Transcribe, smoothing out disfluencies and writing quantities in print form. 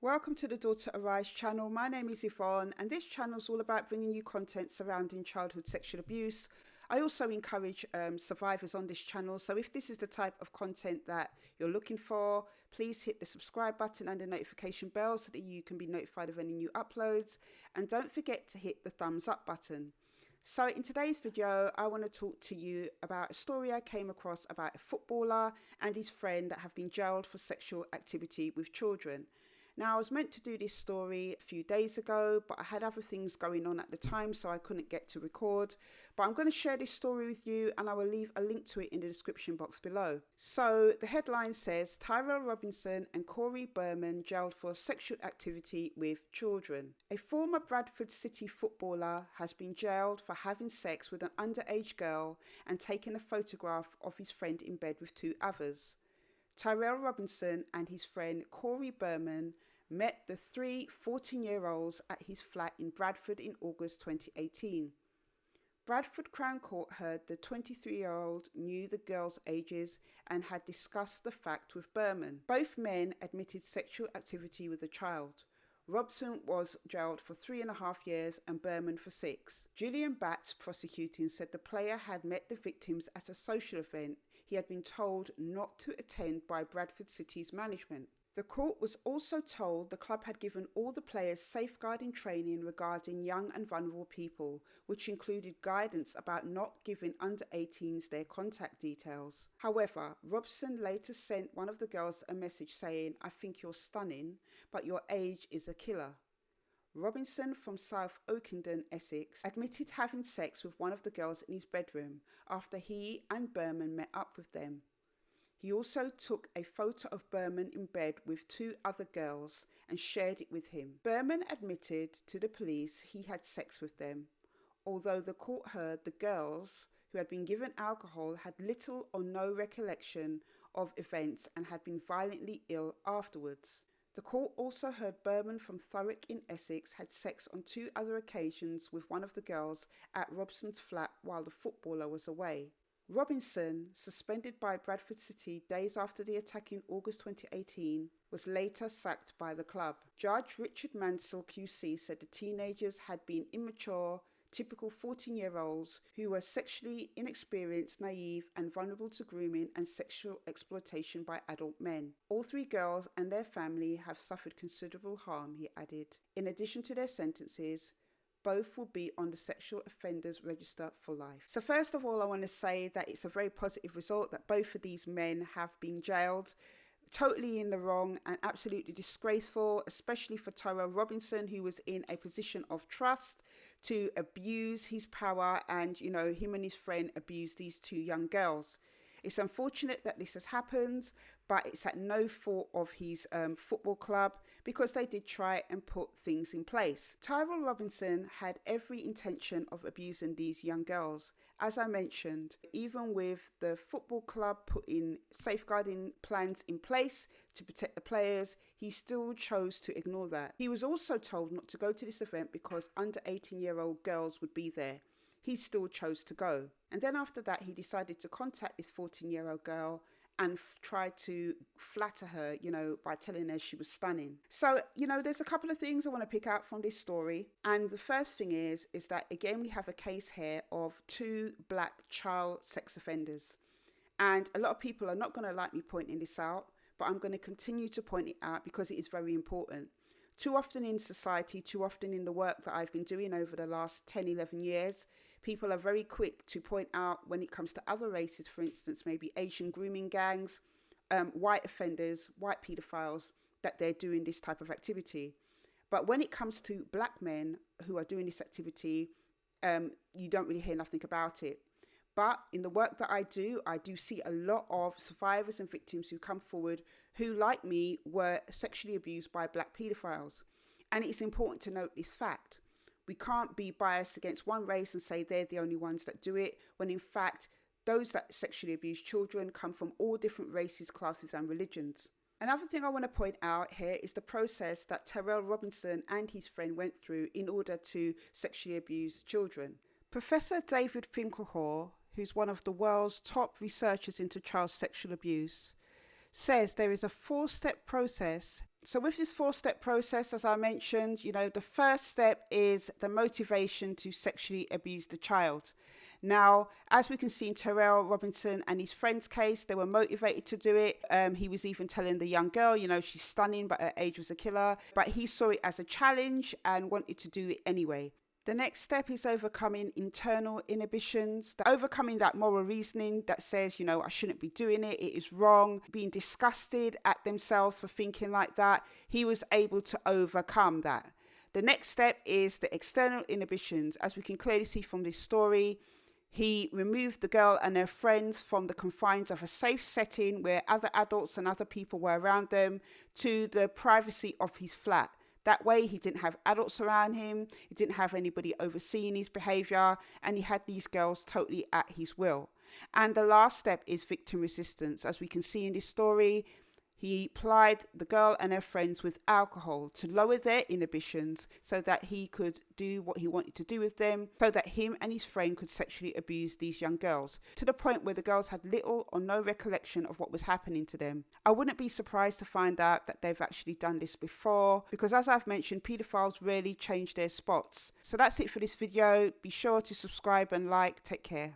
Welcome to the Daughter Arise channel. My name is Yvonne and this channel is all about bringing you content surrounding childhood sexual abuse. I also encourage survivors on this channel, so if this is the type of content that you're looking for, please hit the subscribe button and the notification bell so that you can be notified of any new uploads, and don't forget to hit the thumbs up button. So in today's video, I want to talk to you about a story I came across about a footballer and his friend that have been jailed for sexual activity with children. Now, I was meant to do this story a few days ago, but I had other things going on at the time, so I couldn't get to record. But I'm going to share this story with you, and I will leave a link to it in the description box below. So the headline says, TYRELL Robinson and Korie Berman jailed for sexual activity with children. A former Bradford City footballer has been jailed for having sex with an underage girl and taking a photograph of his friend in bed with two others. TYRELL Robinson and his friend Korie Berman met the three 14-year-olds at his flat in Bradford in August 2018. Bradford Crown Court heard the 23-year-old knew the girls' ages and had discussed the fact with Berman. Both men admitted sexual activity with the child. Robson was jailed for 3.5 years and Berman for 6. Julian Batts, prosecuting, said the player had met the victims at a social event he had been told not to attend by Bradford City's management. The court was also told the club had given all the players safeguarding training regarding young and vulnerable people, which included guidance about not giving under 18s their contact details. However, Robson later sent one of the girls a message saying, "I think you're stunning, but your age is a killer." Robinson from South Oakenden, Essex, admitted having sex with one of the girls in his bedroom after he and Berman met up with them. He also took a photo of Berman in bed with two other girls and shared it with him. Berman admitted to the police he had sex with them, although the court heard the girls, who had been given alcohol, had little or no recollection of events and had been violently ill afterwards. The court also heard Berman from Thurrock in Essex had sex on 2 other occasions with one of the girls at Robson's flat while the footballer was away. Robinson, suspended by Bradford City days after the attack in August 2018, was later sacked by the club. Judge Richard Mansell QC said the teenagers had been immature, typical 14-year-olds who were sexually inexperienced, naive and vulnerable to grooming and sexual exploitation by adult men. All 3 girls and their family have suffered considerable harm, he added. In addition to their sentences, both will be on the sexual offenders register for life. So first of all, I want to say that it's a very positive result that both of these men have been jailed. Totally in the wrong and absolutely disgraceful, especially for TYRELL Robinson, who was in a position of trust to abuse his power, and him and his friend abused these 2 young girls. It's unfortunate that this has happened, but it's at no fault of his football club, because they did try and put things in place. TYRELL Robinson had every intention of abusing these young girls. As I mentioned, even with the football club putting safeguarding plans in place to protect the players, he still chose to ignore that. He was also told not to go to this event because under 18-year-old girls would be there. He still chose to go. And then after that, he decided to contact this 14-year-old girl and try to flatter her, by telling her she was stunning. So, there's a couple of things I want to pick out from this story. And the first thing is that, again, we have a case here of 2 black child sex offenders. And a lot of people are not going to like me pointing this out, but I'm going to continue to point it out because it is very important. Too often in society, too often in the work that I've been doing over the last 10, 11 years, people are very quick to point out when it comes to other races, for instance, maybe Asian grooming gangs, white offenders, white paedophiles, that they're doing this type of activity. But when it comes to black men who are doing this activity, you don't really hear nothing about it. But in the work that I do see a lot of survivors and victims who come forward who, like me, were sexually abused by black paedophiles. And it's important to note this fact. We can't be biased against one race and say they're the only ones that do it, when in fact, those that sexually abuse children come from all different races, classes and religions. Another thing I want to point out here is the process that TYRELL Robinson and his friend went through in order to sexually abuse children. Professor David Finkelhor, who's one of the world's top researchers into child sexual abuse, says there is a 4-step process So with this 4-step process, as I mentioned, the first step is the motivation to sexually abuse the child. Now, as we can see in Tyrell Robinson and his friend's case, they were motivated to do it. He was even telling the young girl, she's stunning, but her age was a killer. But he saw it as a challenge and wanted to do it anyway. The next step is overcoming internal inhibitions, overcoming that moral reasoning that says, I shouldn't be doing it, it is wrong, being disgusted at themselves for thinking like that. He was able to overcome that. The next step is the external inhibitions. As we can clearly see from this story, he removed the girl and her friends from the confines of a safe setting where other adults and other people were around them to the privacy of his flat. That way, he didn't have adults around him, he didn't have anybody overseeing his behavior, and he had these girls totally at his will. And the last step is victim resistance. As we can see in this story, he plied the girl and her friends with alcohol to lower their inhibitions so that he could do what he wanted to do with them, so that him and his friend could sexually abuse these young girls, to the point where the girls had little or no recollection of what was happening to them. I wouldn't be surprised to find out that they've actually done this before, because as I've mentioned, paedophiles rarely change their spots. So that's it for this video. Be sure to subscribe and like. Take care.